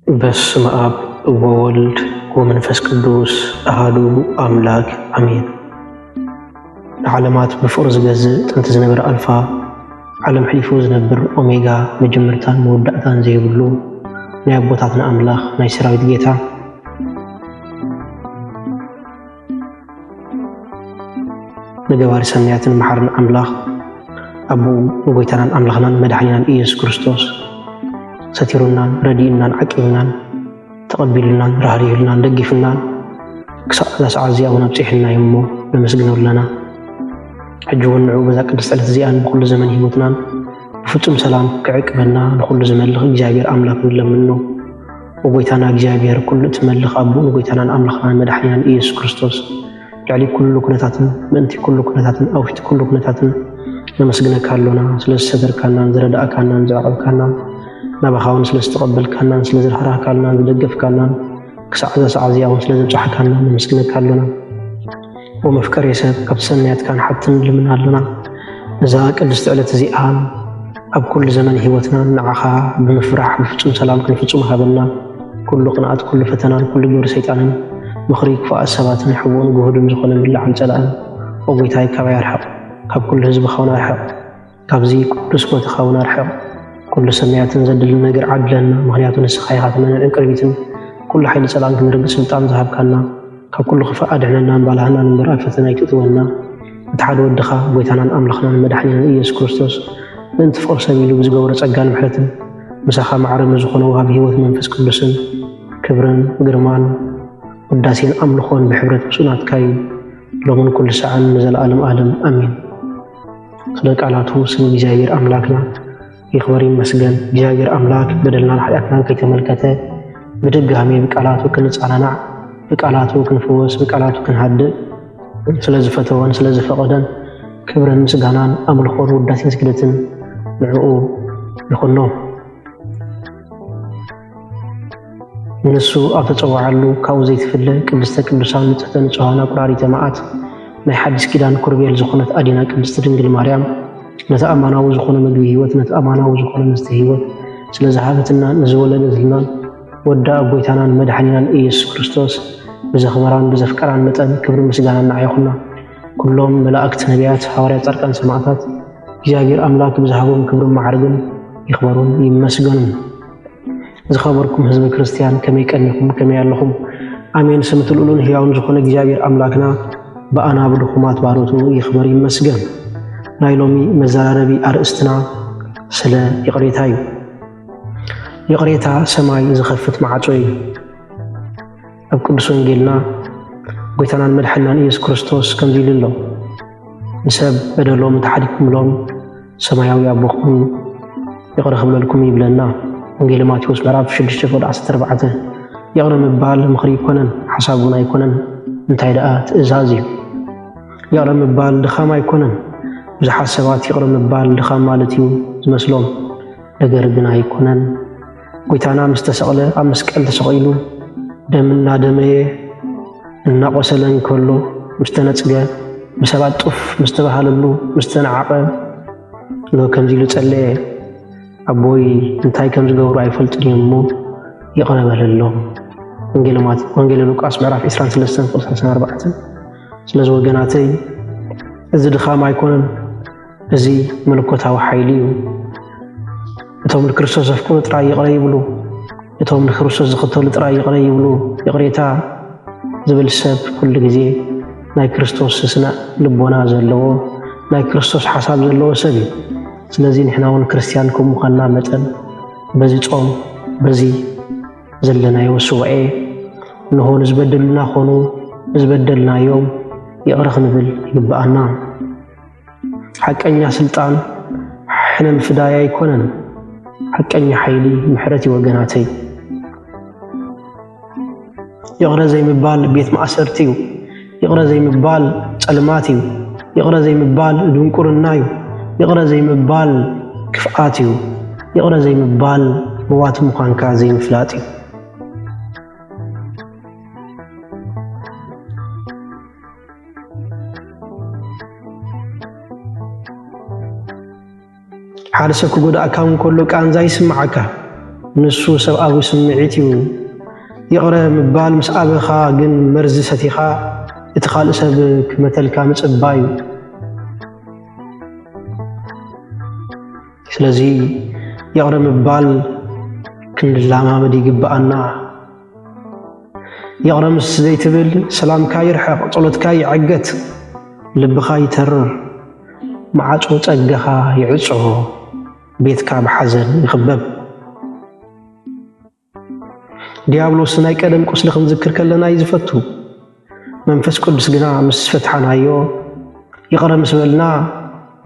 በስመ አብ ወወልድ ወመንፈስ ቅዱስ አሐዱ አምላክ አሜን። ዓለማት ብፍቅሪ ዝገዝእ ጥንቲ ዝነበረ አልፋ ዓለም ሕሊፉ ዝነብር ኦሜጋ መጀመርታን መወዳእታን ዘይብሉ ናይ አቦታትና አምላኽ ናይ ሰራዊት ጌታ ንገባሪ ሰናያትን መሓርን አምላኽ አቡ ጎይታናን አምላኽናን መድኃኒናን ኢየሱስ ክርስቶስ ሰቲሩናን ረዲእናን ዓቂብናን ተቐቢሉናን ራህሪህልናን ደጊፍናን ክሳብ ሰዓት እዚኣ እውን ኣብፅሒልና እሞ ነመስግኖ ኣለና። ሕጂ እውን ንዑ በዛ ቅድስቲ ዕለት እዚኣን ብኩሉ ዘመን ሂወትናን ብፍጹም ሰላም ክዕቅበና ንኩሉ ዝመልኽ እግዚኣብሔር አምላክ ንለምኖ። ወጎይታና እግዚኣብሔር ኩሉ እትመልኽ አቡ ንጎይታናን አምላኽናን መድኃኒናን ኢየሱስ ክርስቶስ ልዕሊ ኩሉ ኩነታትን ምእንቲ ኩሉ ኩነታትን ኣብ ውሽጢ ኩሉ ኩነታትን ነመስግነካ ኣሎና። ስለዝሰተርካናን ዝረዳእካናን ዝዓቐብካናን ናባኻውን ስለዝተቐበልካናን ስለዝረህራህካልናን ዝደገፍካናን ክሳዕ እዛ ሰዓት እዚኣ እውን ስለዘብፅሐካናን ነመስግነካ ኣሎና። ወመፍቀሪ ሰብ ካብ ሰናያትካ ንሓትን ንልምና ኣሎና። እዛ ቅድስቲ ዕለት እዚኣ ኣብ ኩሉ ዘመን ሂወትናን ንዓኻ ብምፍራሕ ብፍጹም ሰላም ክንፍጹም ሃበና። ኩሉ ቅንኣት ኩሉ ፈተናን ኩሉ ግብሪ ሰይጣንን ምኽሪ ክፉኣት ሰባትን ሕቡእን ጉህድን ዝኾነ ምልዓል ጸላእን ወጎይታይ ካባይ ኣርሕቕ። ካብ ኩሉ ህዝቢ ኻውን ኣርሕቕ። ካብዚ ቅዱስ ቦታኻ እውን ኣርሕቕ። ኩሉ ሰናያትን ዘድል ነገር ዓድለና። ምክንያቱ ንስኻ ኢኻ ትመንዕን ቅርቢትን ኩሉ ሓይሊ ጸላእን ክንርግፅ ስልጣን ዝሃብካና ካብ ኩሉ ክፋእ ኣድሕነናን ባልሃናን እምበር ኣብ ፈተና ይትእትወና። እቲ ሓደ ወድኻ ጎይታናን ኣምላኽናን መድኃኒናን ኢየሱስ ክርስቶስ ምእንቲ ፍቅሪ ሰብ ኢሉ ብዝገበሮ ጸጋን ምሕረትን ምሳኻ ማዕረም ዝኾነ ውሃብ ሂወት መንፈስ ቅዱስን ክብርን ግርማን ውዳሴን ኣምልኾን ብሕብረት ብፁናትካ እዩ ሎምን ኩሉ ሰዓን ንዘለኣለም ዓለም አሜን። ስለ ቃላቱ ስም እግዚአብሔር አምላክና ይኽበር ይመስገን። እግዚአብሔር አምላክ በደልናን ኃጢአትናን ከይተመልከተ በድጋሜ በቃላቱ ክንጻናናዕ በቃላቱ ክንፍወስ በቃላቱ ክንሃድእ ስለዝፈተወን ስለዝፈቀደን ክብርን ምስጋናን ኣምልኾን ውዳሴን ስግደትን ንዕኡ ይኹኖ። ንሱ ኣብ ተፀዋዓሉ ካብኡ ዘይትፍለ ቅድስተ ቅዱሳን ንጽሕተ ንጹሃን ቁራሪተ መዓት ናይ ሓዲስ ኪዳን ኮርቤል ዝኾነት ኣዲና ቅድስቲ ድንግል ማርያም ነቲ ኣማናዊ ዝኾነ ምግቢ ሂወት ነቲ ኣማናዊ ዝኾነ መስተ ሂወት ስለዝሃበትና ንዝወለደትና ወዳ ጎይታናን መድኃኒናን ኢየሱስ ክርስቶስ ብዘኽበራን ብዘፍቀራን መጠን ክብሪ ምስጋናን ንዓይኹና። ኩሎም መላእክት ነቢያት ሐዋርያት ጻድቃን ሰማዕታት እግዚአብሔር አምላክ ብዝሃቦም ክብርን ማዕርግን ይኽበሩን ይመስገኑን። ዝኸበርኩም ህዝበ ክርስቲያን ከመይ ቀኒኩም ከመይ ኣለኹም? አሜን። ስም ትልኡሉን ሕያውን ዝኾነ እግዚአብሔር አምላክና በአናብልኹማት ባሮቱ ይኽበር ይመስገን። ናይ ሎሚ መዘራረቢ አርእስትና ስለ ይቕሬታ እዩ። ይቕሬታ ሰማይ ዝኸፍት ማዕጾ እዩ። ኣብ ቅዱስ ወንጌልና ጎይታናን መድኃኒናን ኢየሱስ ክርስቶስ ከምዚ ኢሉ ኣሎ፣ ንሰብ በደሎም ተሓዲግኩምሎም ሰማያዊ ኣቦኹም ይቕረ ክብለልኩም ይብለና። ወንጌል ማቴዎስ ምዕራፍ 6:14 ይቕረ ምባል ምኽሪ ይኮነን ሓሳብ እውን ኣይኮነን፣ እንታይ ደኣ ትእዛዝ እዩ። ይቕረ ምባል ድኻም ኣይኮነን። ብዙሓት ሰባት ይቕረ ምባል ድኻም ማለት እዩ ዝመስሎም፣ ነገር ግን ኣይኮነን። ጎይታና ምስ ተሰቕለ ኣብ መስቀል ተሰቒሉ ደም እናደመየ እናቆሰለን ከሎ ምስ ተነጽገ ብሰባት ጡፍ ምስ ተባሃለሉ ምስ ተነዓቐ ከምዚ ኢሉ ጸለየ፣ ኣቦይ እንታይ ከም ዝገብሩ ኣይፈልጡን እሞ ይቕረ በለሎም። ወንጌል ሉቃስ ምዕራፍ 23:34 ስለዚ ወገናተይ እዚ ድኻም ኣይኮነን፣ እዚ መለኮታዊ ሓይሊ እዩ። እቶም ንክርስቶስ ዘፍቅሩ ጥራይ ይቕረ ይብሉ፣ እቶም ንክርስቶስ ዝኽተሉ ጥራይ ይቕረ ይብሉ። ይቕሬታ ዝብል ሰብ ኩሉ ግዜ ናይ ክርስቶስ ስስነ ልቦና ዘለዎ ናይ ክርስቶስ ሓሳብ ዘለዎ ሰብ እዩ። ስለዚ ንሕና እውን ክርስቲያን ከምዃንና መጠን በዚ ጾም በዚ ዘለናዮ ሱባኤ እንሆ ንዝበደሉና ኾኑ ንዝበደልናዮም ይቕረ ክንብል ይግባአና። ሓቀኛ ስልጣን ሕነን ፍዳይ ኣይኮነን፣ ሓቀኛ ሓይሊ ምሕረት እዩ ወገናተይ። ይቕረ ዘይምባል ቤት ማእሰርቲ እዩ። ይቕረ ዘይምባል ጸልማት እዩ። ይቕረ ዘይምባል ድንቁርና እዩ። ይቕረ ዘይምባል ክፍኣት እዩ። ይቕረ ዘይምባል ምዋት ምዃንካ ዘይምፍላጥ እዩ። ሓደ ሰብ ክጎዳእካ እንከሎ ቃንዛ ይስምዓካ፣ ንሱ ሰብኣዊ ስምዒት እዩ ይቕረ ምባል ምስ ኣበኻ ግን መርዚ ሰቲኻ እቲ ካልእ ሰብ ክመተልካ ምጽባይ እዩ ስለዚ ይቕረ ምባል ክንድላማመድ ይግብኣና ይቕረ ምስ ዘይትብል ሰላምካ ይርሕቕ ጸሎትካ ይዕገት ልብኻ ይተርር ማዓጾ ጸገኻ ይዕጽሆ ቤትካ ብሓዘን ይኽበብ ዲያብሎስ ናይ ቀደም ቁስሊ ክንዝክር ከለና እዩ ዝፈቱ መንፈስ ቅዱስ ግና ምስ ፈትሓናዮ ይቕረ ምስ በልና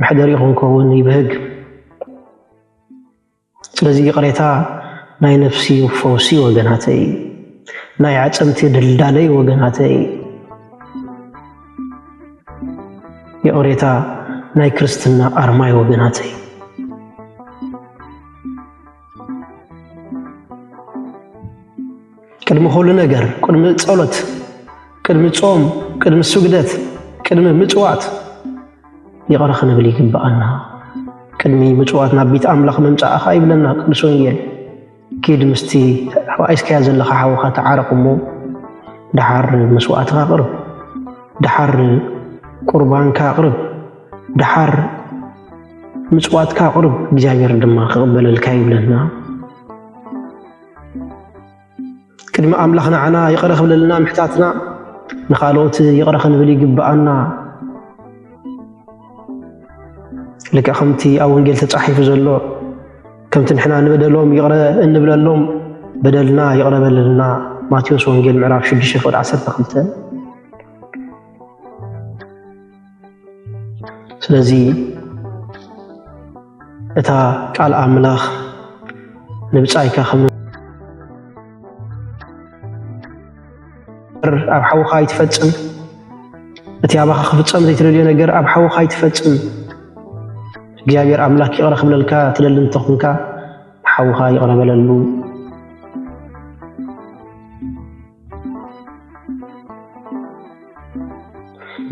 መሕደሪ ክንከውን ይብህግ ስለዚ ይቕሬታ ናይ ነፍሲ ፈውሲ ወገናተይ ናይ ዓጸምቲ ድልዳለይ ወገናተይ ይቕሬታ ናይ ክርስትና ኣርማይ ወገናተይ ቅድሚ ኩሉ ነገር ቅድሚ ጸሎት ቅድሚ ጾም ቅድሚ ስግደት ቅድሚ ምጽዋት ይቕረ ክንብል ይግብኣና ቅድሚ ምጽዋት ናብ ቤት ኣምላኽ መምጻእኻ ይብለና ቅዱስ ወንጌል ኪድ ምስቲ ተባኢስካያ ዘለኻ ሓውኻ ተዓረቕ እሞ ድሓር መስዋዕትኻ ኣቕርብ ድሓር ቁርባንካ ኣቕርብ ድሓር ምጽዋትካ ኣቕርብ እግዚኣብሔር ድማ ክቕበለልካ ይብለና ቅድሚ ኣምላኽ ንዓና ይቕረ ክብለልና ምሕታትና ንኻልኦት ይቕረ ክንብል ይግብኣና ልክዕ ከምቲ ኣብ ወንጌል ተጻሒፉ ዘሎ ከምቲ ንሕና ንበደሎም ይቕረ እንብለሎም በደልና ይቕረ በለልና ማቴዎስ ወንጌል ምዕራፍ 6:12 ስለዚ እታ ቃል ኣምላኽ ንብጻይካ ኣብ ሓውኻ ይትፈጽም እቲ ኣባኻ ክፍጸም ዘይትደልዮ ነገር ኣብ ሓውኻ ይትፈጽም እግዚአብሔር ኣምላክ ይቕረ ክብለልካ ትደሊ እንተኾንካ ሓውኻ ይቕረ በለሉ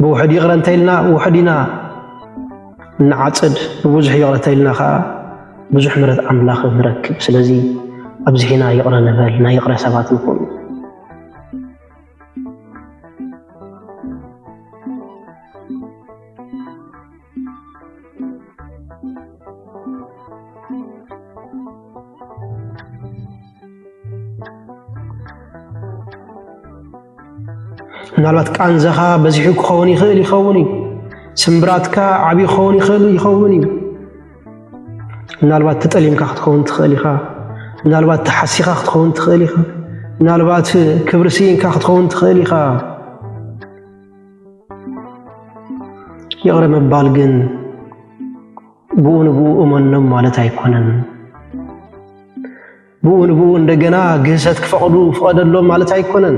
ብውሕድ ይቕረ እንተኢልና ውሕድ ኢና ንዓጽድ ብብዙሕ ይቕረ እንተኢልና ከዓ ብዙሕ ምሕረት ኣምላኽ ንረክብ ስለዚ ኣብዚሒና ይቕረ ንበል ናይ ይቕረ ሰባት ንኹን ምናልባት ቃንዘኻ በዚሑ ክኸውን ይኽእል ይኸውን እዩ ስምብራትካ ዓብዪ ክኸውን ይኸውን እዩ ምናልባት ተጠሊምካ ክትኸውን ትኽእል ኢኻ ምናልባት ተሓሲኻ ክትኸውን ትኽእል ኢኻ ምናልባት ክብሪ ስኢንካ ክትኸውን ትኽእል ኢኻ ይቕረ ምባል ግን ብኡ ንብኡ እመኖም ማለት ኣይኮነን ብኡ ንብኡ እንደገና ግህሰት ክፈቕዱ ፍቐደሎም ማለት ኣይኮነን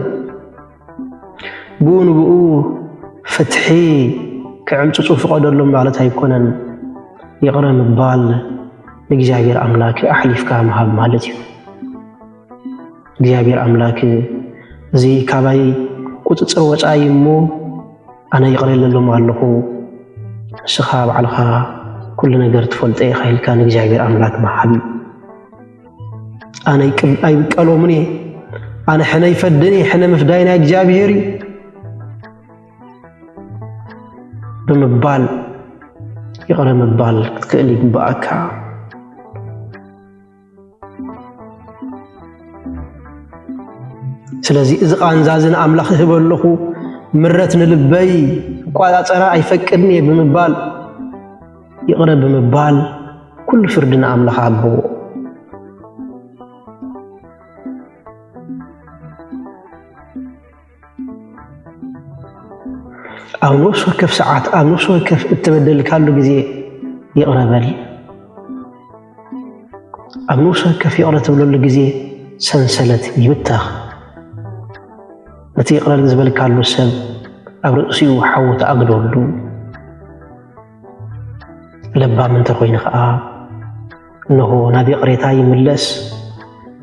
ብኡ ንብኡ ፍትሒ ክዕምፅፁ ፍቐደሎም ማለት ኣይኮነን ይቕረ ምባል ንእግዚአብሔር ኣምላክ ኣሕሊፍካ ምሃብ ማለት እዩ እግዚአብሔር ኣምላክ እዚ ካባይ ቁፅፅር ወፃኢ እሞ ኣነ ይቕረለሎም ኣለኹ ንስኻ ባዕልኻ ኩሉ ነገር ትፈልጠ ኢኻ ኢልካ ንእግዚአብሔር ኣምላክ ምሃብ እዩ ኣነ ኣይብቀሎምን እየ ኣነ ሕነ ይፈድን እየ ሕነ ምፍዳይ ናይ እግዚአብሔር እዩ ብምባል ይቕረ ምባል ክትክእል ይግብኣካ ስለዚ እዚ ቃንዛዝን ኣምላኽ ይህበለኹ ምረት ንልበይ ቋፃፀራ ኣይፈቅድን እየ ብምባል ይቕረ ብምባል ኩሉ ፍርዲ ንኣምላኽ ኣቦ ኣብ ነፍሲ ወከፍ ሰዓት ኣብ ነፍሲ ወከፍ እትበደልካሉ ጊዜ ይቕረ በል ኣብ ነፍሲ ወከፍ ይቕረ ትብለሉ ጊዜ ሰንሰለት ይብተኽ ነቲ ይቕረ ዝበልካሉ ሰብ ኣብ ርእሲኡ ሓዊ ተኣግደሉ ለባም እንተኮይኑ ከዓ እነሆ ናብ ይቕሬታ ይምለስ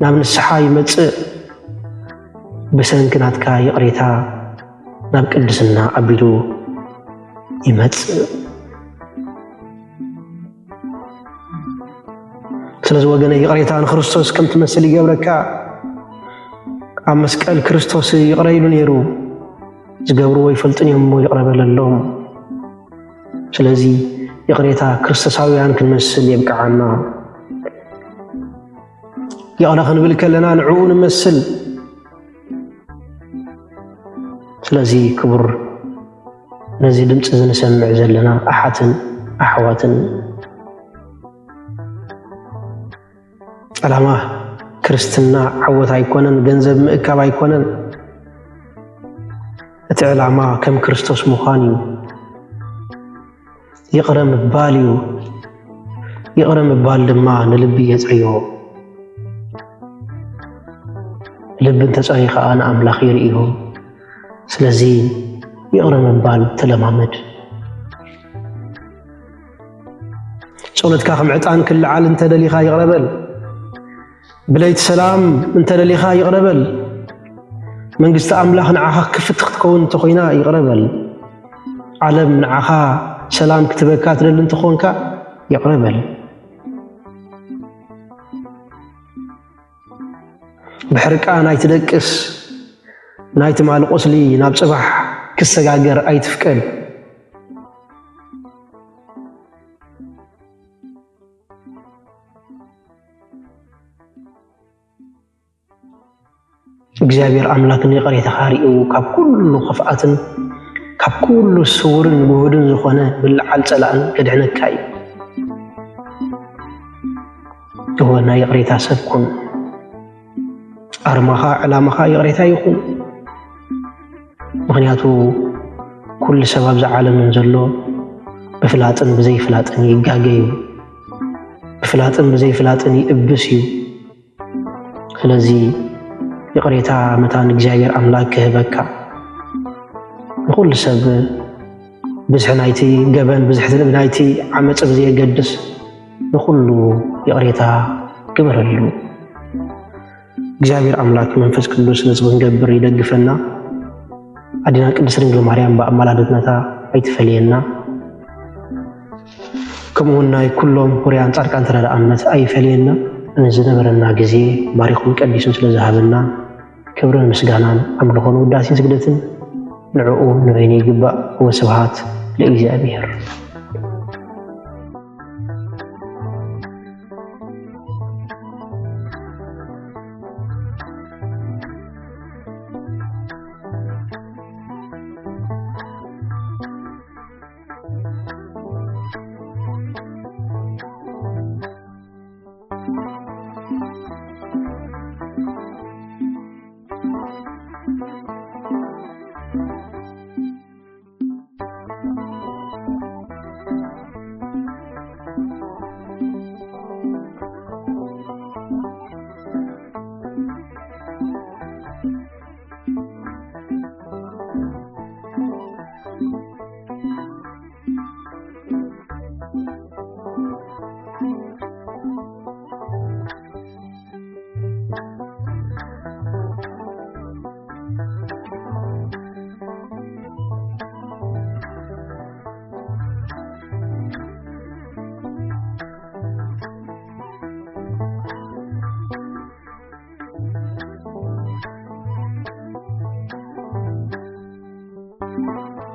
ናብ ንስሓ ይመጽእ ብሰንኪ ናትካ ይቕሬታ ናብ ቅድስና ኣቢሉ ይመጽእ ስለዚህ ወገነ ይቅሬታን ክርስቶስ ከም ትመስል ይገብረካ ኣብ መስቀል ክርስቶስ ይቅረይሉ ነይሩ ዝገብርዎ ይፈልጥን እዮም ይቅረበለሎም ስለዚህ ይቅሬታ ክርስቶሳውያን ክንመስል ይብቃዓና ይቅረ ክንብል ከለና ንዕኡ ንመስል ስለዚህ ክቡር ነዚ ድምፂ ዝንሰምዕ ዘለና ኣሓትን ኣሕዋትን ዓላማ ክርስትና ዓወት ኣይኮነን ገንዘብ ምእካብ ኣይኮነን እቲ ዕላማ ከም ክርስቶስ ምዃን እዩ ይቅረ ምባል እዩ ይቅረ ምባል ድማ ንልቢ የፅርዮ ልቢ እንተፀሪኻ ንኣምላኽ ይርእዮ ስለዚ ይቅረ ምባል ተለማመድ ጸሎትካ ከም ዕጣን ክልዓል እንተደሊኻ ይቅረበል ብለይቲ ሰላም እንተደሊኻ ይቅረበል መንግስቲ ኣምላኽ ንዓኻ ክፍት ክትከውን እንተኾይና ይቅረበል ዓለም ንዓኻ ሰላም ክትበካ ትደሊ እንተኾንካ ይቅረበል ብሕርቃ ናይቲ ደቅስ ናይቲ ማል ቆስሊ ናብ ጽባሕ ክሰጋገር ኣይትፍቀድ እግዚአብሔር አምላክን ይቅሬታኻ ሪኡ ካብ ኩሉ ክፍኣትን ካብ ኩሉ ስውርን ውህድን ዝኾነ ብልዓል ጸላእን ከድሕነካ እዩ እወ ናይ ይቅሬታ ሰብ ኩን ኣርማኻ ዕላማኻ ይቅሬታ ይኹን ምክንያቱ ኩሉ ሰብ ኣብዚ ዓለም ዘሎ ብፍላጥን ብዘይፍላጥን ይጋገዩ ብፍላጥን ብዘይፍላጥን ይእብስ እዩ ስለዚ ይቅሬታ መታን እግዚአብሔር አምላክ ክህበካ ንኩሉ ሰብ ብዝሕ ናይቲ ገበን ብዝሕ ናይቲ ዓመፅ ብዘየገድስ ንኩሉ ይቅሬታ ግበረሉ እግዚአብሔር አምላክ መንፈስ ቅዱስ ንጽብን ገብር ይደግፈና አዲና ቅድስት ድንግል ማርያም በአማላድነታ አይትፈልየና ከምኡውን ናይ ኩሎም ሁርያን ጻድቃን ተረዳእነት አይፈልየና እንዝነበረና ጊዜ ባሪኹን ቀዲሱን ስለዝሃበና ክብርን ምስጋናን አምልኾን ውዳሴን ስግደትን ንዕኡ ንበይኒ ይግባእ ወስብሃት ለእግዚአብሔር